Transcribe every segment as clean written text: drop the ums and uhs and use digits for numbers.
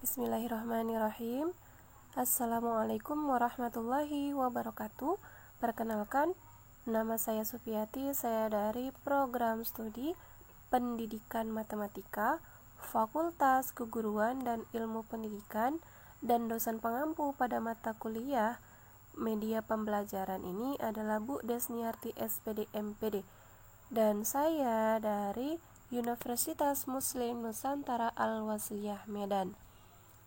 Bismillahirrahmanirrahim. Assalamualaikum warahmatullahi wabarakatuh. Perkenalkan, nama saya Supiati. Saya dari program studi Pendidikan Matematika, Fakultas Keguruan dan Ilmu Pendidikan, dan dosen pengampu pada mata kuliah media pembelajaran ini adalah Bu Desniarti SPD MPD. Dan saya dari Universitas Muslim Nusantara Al-Wasliyah Medan.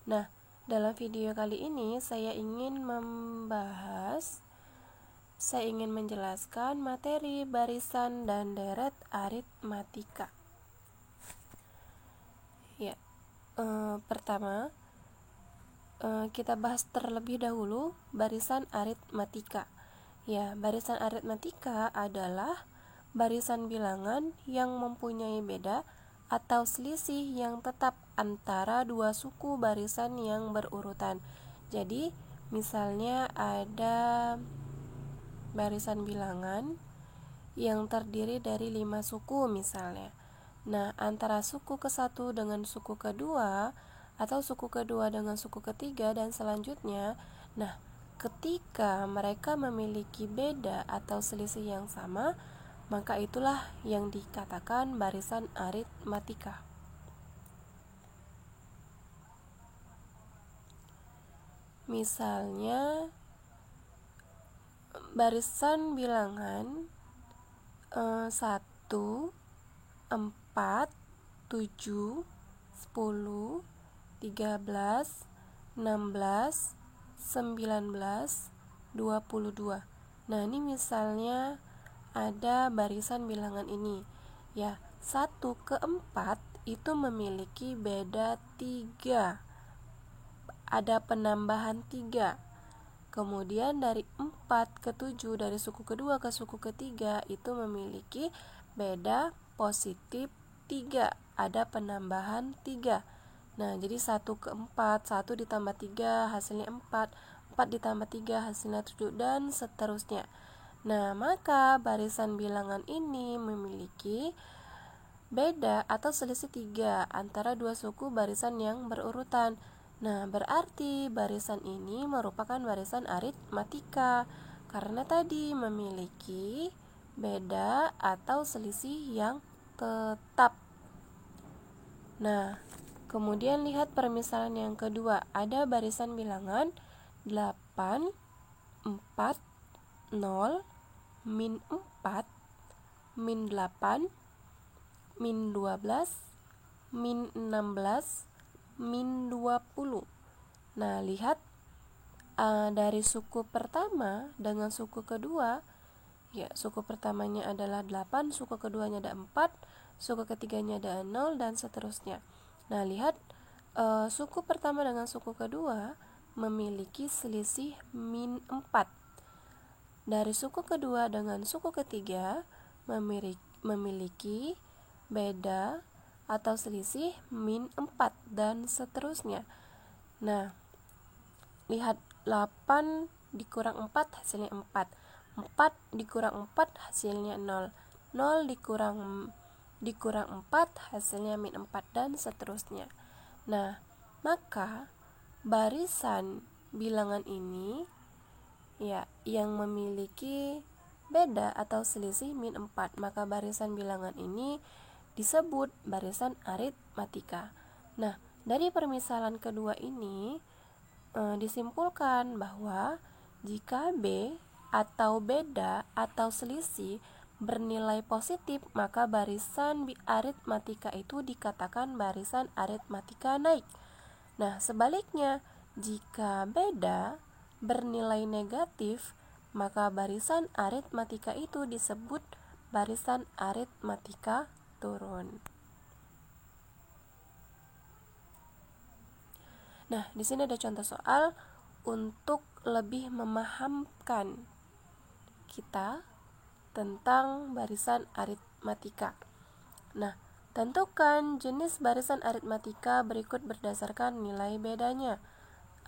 Nah, dalam video kali ini saya ingin menjelaskan materi barisan dan deret aritmatika. Pertama, kita bahas terlebih dahulu barisan aritmatika. Barisan aritmatika adalah barisan bilangan yang mempunyai beda atau selisih yang tetap antara dua suku barisan yang berurutan. Jadi, misalnya ada barisan bilangan yang terdiri dari 5 suku misalnya. Nah, antara suku ke-1 dengan suku kedua atau suku kedua dengan suku ketiga dan selanjutnya. Nah, ketika mereka memiliki beda atau selisih yang sama, maka itulah yang dikatakan barisan aritmatika. Misalnya barisan bilangan 1, 4, 7, 10, 13, 16, 19, 22. Nah, ini misalnya ada barisan bilangan ini. 1 ke 4 itu memiliki beda 3. Ada penambahan 3. Kemudian dari 4 ke 7, dari suku kedua ke suku ketiga itu memiliki beda positif 3. Ada penambahan 3. Nah, jadi 1 ke 4, 1 ditambah 3 hasilnya 4, 4 ditambah 3 hasilnya 7, dan seterusnya. Nah, maka barisan bilangan ini memiliki beda atau selisih 3 antara dua suku barisan yang berurutan. Nah, berarti barisan ini merupakan barisan aritmatika karena tadi memiliki beda atau selisih yang tetap. Nah, kemudian lihat permisalan yang kedua. Ada barisan bilangan 8, 4, 0, min 4, min 8, min 12, min 16, min 20. Nah, lihat dari suku pertama dengan suku kedua, suku pertamanya adalah 8, suku keduanya ada 4, suku ketiganya ada 0, dan seterusnya. Nah, lihat suku pertama dengan suku kedua memiliki selisih min 4. Dari suku kedua dengan suku ketiga memiliki beda atau selisih min 4 dan seterusnya. Nah, lihat 8 dikurang 4 hasilnya 4. 4 dikurang 4 hasilnya 0. 0 dikurang 4 hasilnya min 4 dan seterusnya. Nah, maka barisan bilangan ini yang memiliki beda atau selisih min 4, maka barisan bilangan ini disebut barisan aritmatika. Nah, dari permisalan kedua ini disimpulkan bahwa jika B atau beda atau selisih bernilai positif, maka barisan aritmatika itu dikatakan barisan aritmatika naik. Nah, sebaliknya, jika beda bernilai negatif, maka barisan aritmatika itu disebut barisan aritmatika turun. Nah, di sini ada contoh soal untuk lebih memahamkan kita tentang barisan aritmatika. Nah, tentukan jenis barisan aritmatika berikut berdasarkan nilai bedanya.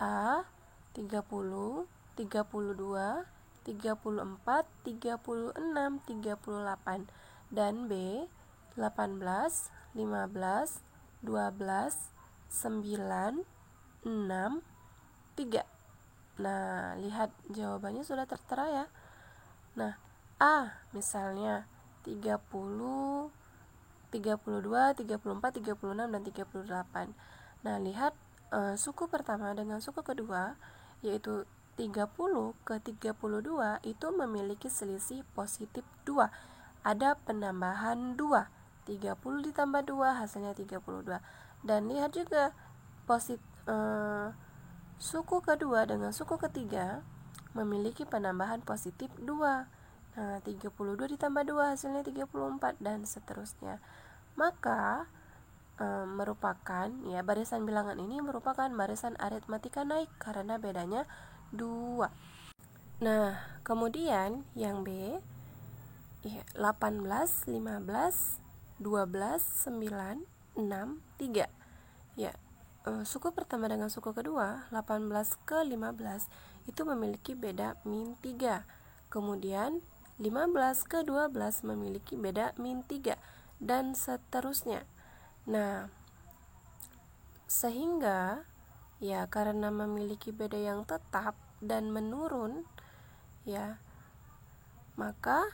A 30, 32, 34, 36, 38, dan B 18, 15, 12, 9, 6, 3. Nah, lihat jawabannya sudah tertera ya. Nah, A misalnya 30, 32, 34, 36, dan 38. Nah, lihat suku pertama dengan suku kedua, yaitu 30 ke 32 itu memiliki selisih positif 2. Ada penambahan 2. 30 ditambah 2 hasilnya 32. Dan lihat juga suku kedua dengan suku ketiga memiliki penambahan positif 2. Nah, 32 ditambah 2 hasilnya 34 dan seterusnya. Maka merupakan ya, barisan bilangan ini merupakan barisan aritmatika naik karena bedanya 2. Nah, kemudian yang B ya, 18, 15, 12, 9, 6, 3. Ya, suku pertama dengan suku kedua 18 ke 15 itu memiliki beda min 3. Kemudian 15 ke 12 memiliki beda min 3 dan seterusnya. Nah, sehingga ya karena memiliki beda yang tetap dan menurun ya, maka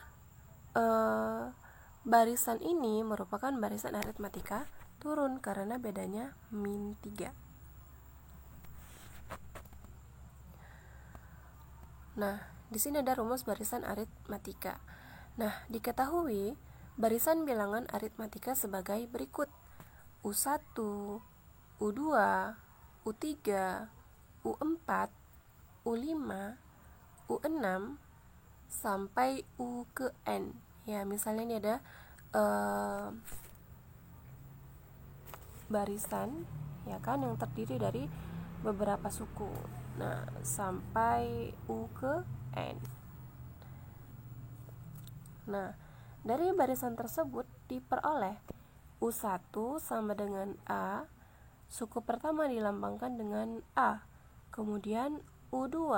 barisan ini merupakan barisan aritmatika turun karena bedanya min 3. Nah, di sini ada rumus barisan aritmatika. Nah, diketahui barisan bilangan aritmatika sebagai berikut: U1, U2, U3, U4, U5, U6 sampai U ke N. Ya, misalnya ini ada barisan ya kan yang terdiri dari beberapa suku. Nah, sampai U ke N. Nah, dari barisan tersebut diperoleh U1 sama dengan A, suku pertama dilambangkan dengan A. Kemudian U2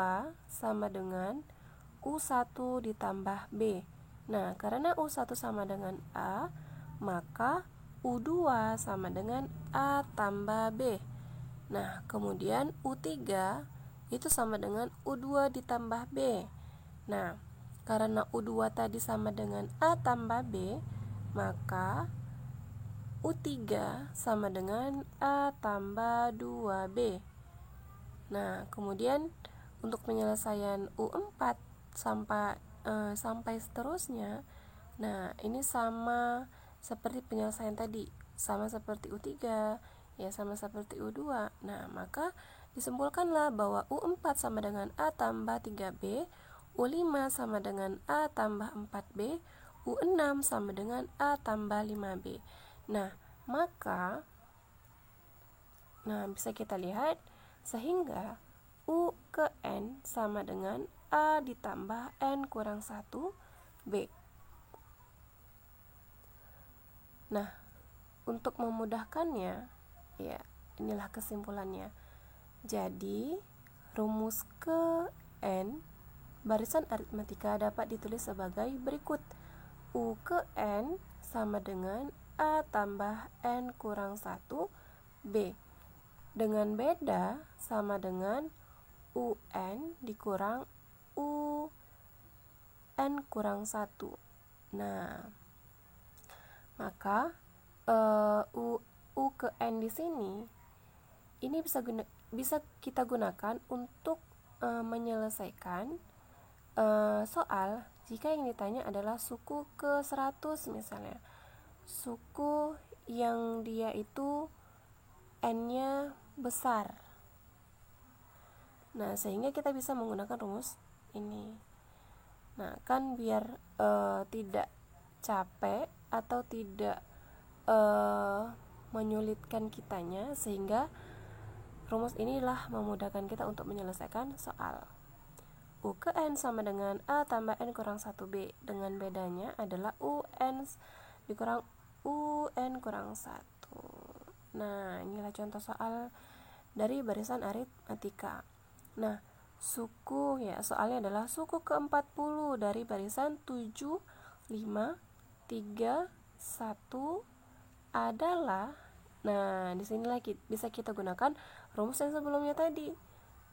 sama dengan U1 ditambah B. Nah, karena U1 sama dengan A, maka U2 sama dengan A tambah B. Nah, kemudian U3 itu sama dengan U2 ditambah B. Nah, karena U2 tadi sama dengan A tambah B, maka U3 sama dengan A tambah 2B. Nah, kemudian untuk penyelesaian U4 sampai seterusnya, nah ini sama seperti penyelesaian tadi, sama seperti U3, ya sama seperti U2. Nah, maka disimpulkanlah bahwa U4 sama dengan A tambah 3B, U5 sama dengan A tambah 4B, U6 sama dengan A tambah 5B. Nah, maka bisa kita lihat sehingga U ke N sama dengan A ditambah N kurang 1B. Nah, untuk memudahkannya, ya inilah kesimpulannya. Jadi, rumus ke N barisan aritmatika dapat ditulis sebagai berikut: U ke N sama dengan A tambah N kurang 1B. Dengan beda sama dengan UN dikurang UN kurang 1. Nah, maka U ke N di sini ini bisa kita gunakan untuk menyelesaikan soal jika yang ditanya adalah suku ke 100 misalnya. Suku yang dia itu N-nya besar. Nah, sehingga kita bisa menggunakan rumus ini. Nah, kan biar tidak capek atau tidak menyulitkan kitanya, sehingga rumus inilah memudahkan kita untuk menyelesaikan soal. U ke N sama dengan A tambah N kurang 1B. Dengan bedanya adalah UN dikurang UN kurang 1. Nah, inilah contoh soal dari barisan aritmatika. Nah, suku ya, soalnya adalah suku ke-40 dari barisan 7, 5, 3, 1 adalah. Nah, di sinilah bisa kita gunakan rumus yang sebelumnya tadi.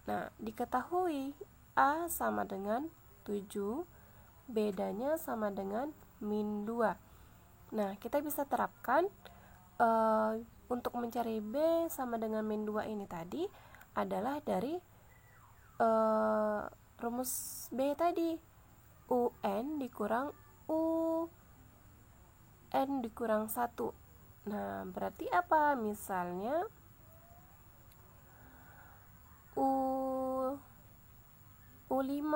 Nah, diketahui A sama dengan 7, bedanya sama dengan min 2. Nah, kita bisa terapkan untuk mencari B sama dengan min 2 ini tadi adalah dari rumus B tadi, UN dikurang UN dikurang 1. Nah, berarti apa? Misalnya U5.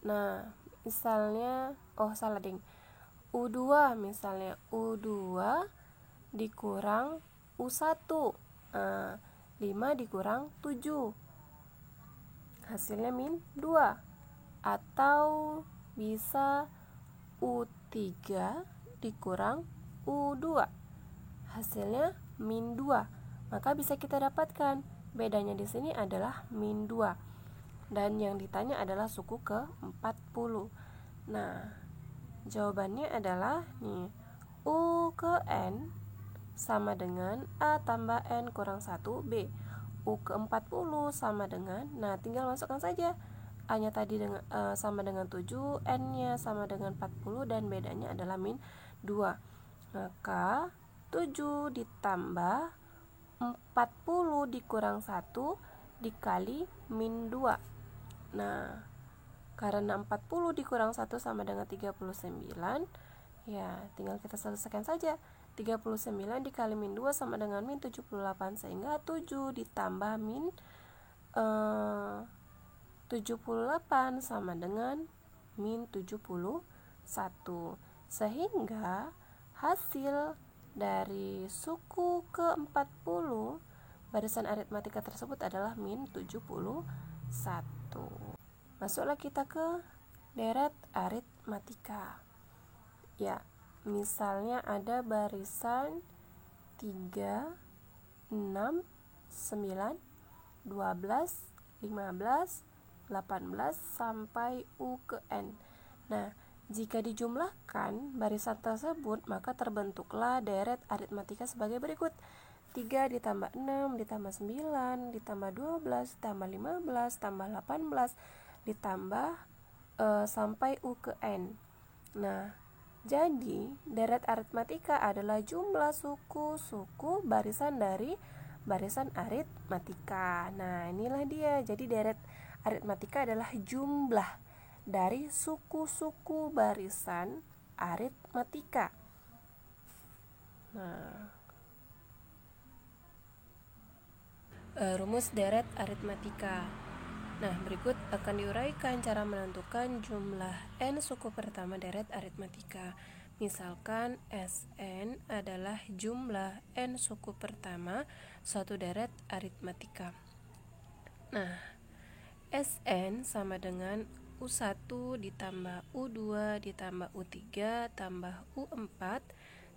Nah, misalnya U2 misalnya U2 dikurang U1. Nah, 5 dikurang 7. Hasilnya min 2. Atau bisa U3 dikurang U2. Hasilnya min 2. Maka bisa kita dapatkan bedanya di sini adalah min 2. Dan yang ditanya adalah suku ke-40. Nah, jawabannya adalah nih, U ke N sama dengan A tambah N kurang 1B. U ke 40 sama dengan, nah tinggal masukkan saja. A-nya tadi sama dengan 7, N-nya sama dengan 40, dan bedanya adalah min 2. Maka 7 ditambah 40 dikurang 1 dikali min 2. Nah, karena 40 dikurang 1 sama dengan 39, ya tinggal kita selesaikan saja. 39 dikali min 2 sama dengan min 78, sehingga 7 ditambah min 78 sama dengan min 71. Sehingga hasil dari suku ke-40 barisan aritmatika tersebut adalah min 71. Masuklah kita ke deret aritmatika. Ya, misalnya ada barisan 3, 6, 9, 12, 15, 18 sampai U ke N. Nah, jika dijumlahkan barisan tersebut, maka terbentuklah deret aritmatika sebagai berikut. 3 ditambah 6 ditambah 9 ditambah 12 ditambah 15 tambah 18 ditambah sampai U ke N. Nah, jadi deret aritmatika adalah jumlah suku-suku barisan dari barisan aritmatika. Nah, inilah dia. Jadi deret aritmatika adalah jumlah dari suku-suku barisan aritmatika. Nah, rumus deret aritmatika. Nah, berikut akan diuraikan cara menentukan jumlah n suku pertama deret aritmatika. Misalkan Sn adalah jumlah n suku pertama suatu deret aritmatika. Nah, Sn sama dengan U1 ditambah U2 ditambah U3 tambah U4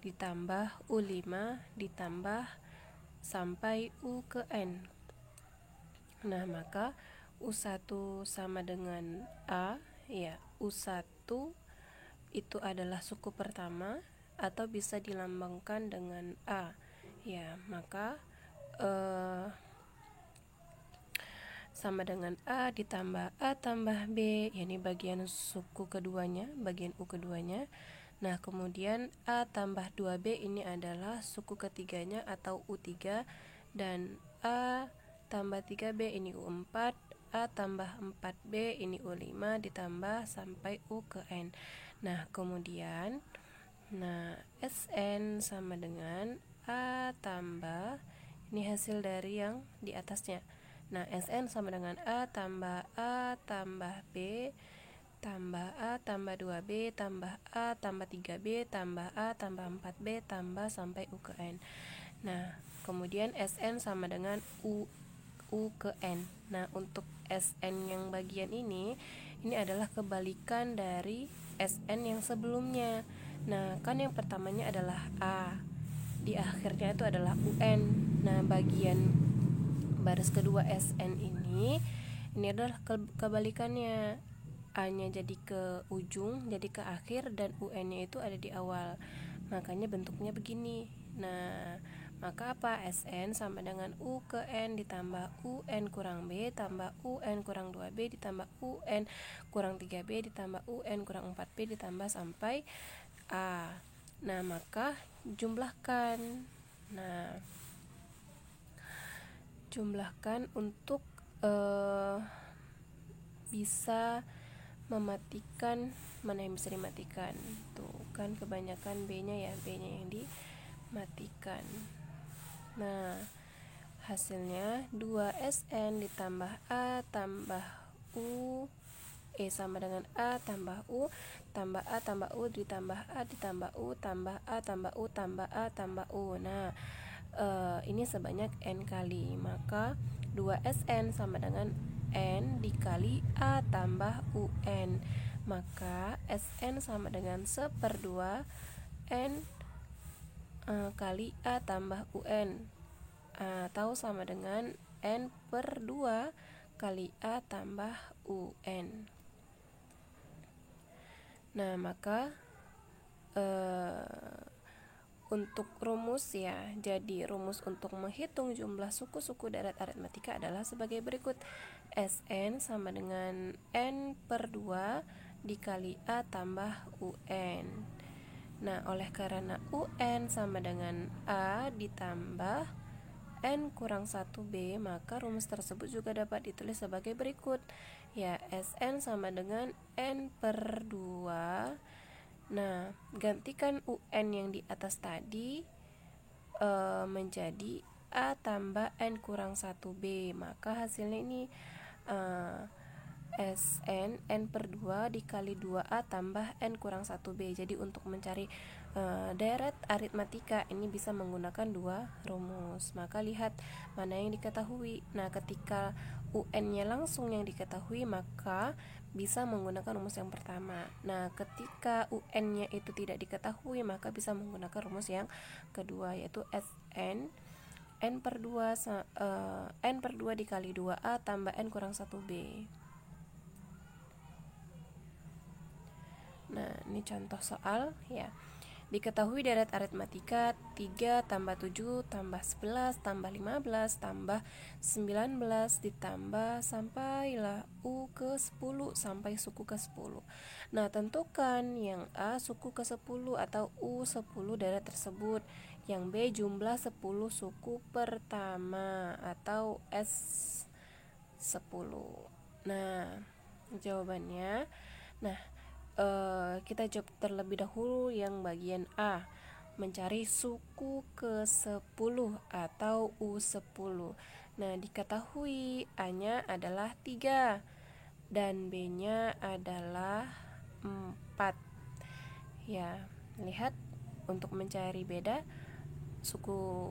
ditambah U5 ditambah sampai U ke N. Nah, maka U1 sama dengan A, ya, U1 itu adalah suku pertama atau bisa dilambangkan dengan A. Ya, maka sama dengan A ditambah A tambah B, yakni bagian suku keduanya, bagian U keduanya. Nah, kemudian A tambah 2B ini adalah suku ketiganya atau U3, dan A tambah 3B ini U4, A tambah 4B ini U5 ditambah sampai U ke N. Nah, kemudian Sn sama dengan A tambah, ini hasil dari yang di atasnya. Nah, Sn sama dengan A tambah B tambah A tambah 2B tambah A tambah 3B tambah A tambah 4B tambah sampai U ke N. Nah, kemudian Sn sama dengan U ke N. Nah, untuk Sn yang bagian ini adalah kebalikan dari Sn yang sebelumnya. Nah, kan yang pertamanya adalah A, di akhirnya itu adalah UN. Nah, bagian baris kedua Sn ini adalah kebalikannya. A-nya jadi ke ujung, jadi ke akhir, dan UN-nya itu ada di awal. Makanya bentuknya begini. Nah, Maka apa? Sn sama dengan U ke N ditambah UN kurang B tambah UN kurang 2B ditambah UN kurang 3B ditambah UN kurang 4B ditambah sampai A. Nah, maka jumlahkan. Nah, jumlahkan untuk bisa mematikan mana yang bisa dimatikan. Tuh kan kebanyakan B-nya ya, B-nya yang dimatikan. Nah, hasilnya 2SN ditambah A tambah U sama dengan A tambah U tambah A tambah U ditambah A ditambah U tambah A tambah U tambah A tambah U. Nah, ini sebanyak N kali, maka 2SN sama dengan N dikali A tambah UN, maka SN sama dengan 1/2 N kali A tambah UN, atau sama dengan N/2 kali A tambah UN. Nah, maka untuk rumus ya, jadi rumus untuk menghitung jumlah suku-suku deret aritmatika adalah sebagai berikut. Sn sama dengan N/2 dikali A tambah UN. Nah, oleh karena UN sama dengan A ditambah N kurang 1B, maka rumus tersebut juga dapat ditulis sebagai berikut. Ya, Sn sama dengan N/2. Nah, gantikan UN yang di atas tadi menjadi A tambah N kurang 1B, maka hasilnya ini Sn N/2 dikali 2A tambah N kurang 1B. Jadi untuk mencari deret aritmatika ini bisa menggunakan dua rumus. Maka lihat mana yang diketahui. Nah, ketika UN-nya langsung yang diketahui, maka bisa menggunakan rumus yang pertama. Nah, ketika UN-nya itu tidak diketahui, maka bisa menggunakan rumus yang kedua, yaitu Sn N/2 dikali 2A tambah N kurang 1B. Nah, ini contoh soal ya. Diketahui deret aritmatika 3 tambah 7 tambah 11 tambah 15 tambah 19 ditambah sampailah U ke 10 sampai suku ke 10. Nah, tentukan yang A suku ke 10 atau U10 deret tersebut, yang B jumlah 10 suku pertama atau S10. Nah, jawabannya, kita jawab terlebih dahulu yang bagian A, mencari suku ke-10 atau U10. Nah, diketahui A-nya adalah 3 dan B-nya adalah 4. Ya, lihat untuk mencari beda suku,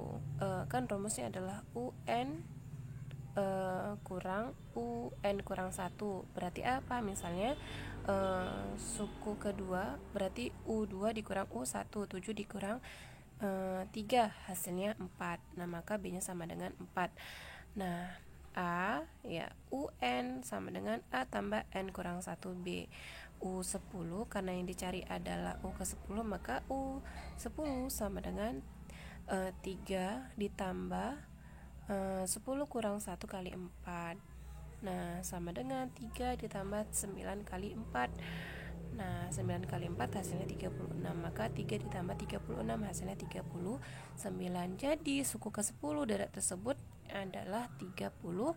kan rumusnya adalah UN kurang UN kurang 1. Berarti apa? Misalnya suku kedua berarti U2 dikurang U1, 7 dikurang 3, hasilnya 4. Nah, maka B nya sama dengan 4. Nah, A ya UN sama dengan A tambah N kurang 1B. U10 karena yang dicari adalah U ke 10, maka U10 sama dengan 3 ditambah 10 kurang 1 kali 4. Nah, sama dengan 3 ditambah 9 kali 4. Nah, 9 kali 4 hasilnya 36. Maka 3 ditambah 36 hasilnya 39. Jadi suku ke-10 deret tersebut adalah 39.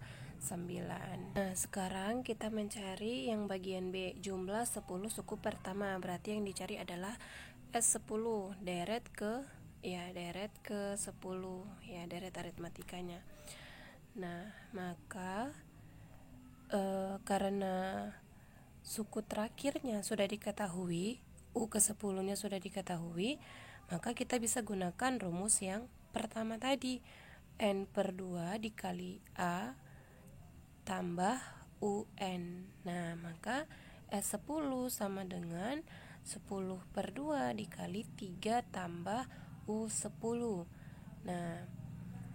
Nah, sekarang kita mencari yang bagian B, jumlah 10 suku pertama. Berarti yang dicari adalah S10 deret ke 10 ya, deret aritmatikanya. Nah, maka karena suku terakhirnya sudah diketahui, U ke 10 nya sudah diketahui, maka kita bisa gunakan rumus yang pertama tadi, N/2 dikali A tambah UN. Nah, maka S10 sama dengan 10/2 dikali 3 tambah U10. Nah,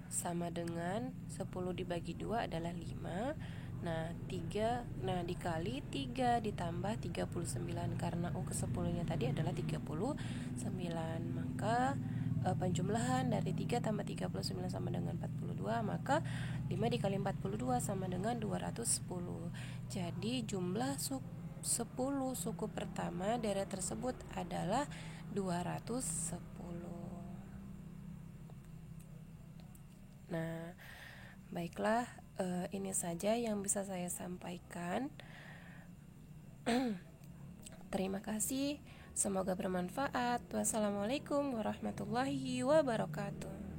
sama dengan 10 dibagi 2 adalah 5. Nah, dikali 3 ditambah 39, karena U ke 10 nya tadi adalah 39, maka penjumlahan dari 3 tambah 39 sama dengan 42, maka 5 dikali 42 sama dengan 210. Jadi jumlah 10 suku pertama deret tersebut adalah 210. Nah, baiklah, ini saja yang bisa saya sampaikan. Terima kasih, semoga bermanfaat. Wassalamualaikum warahmatullahi wabarakatuh.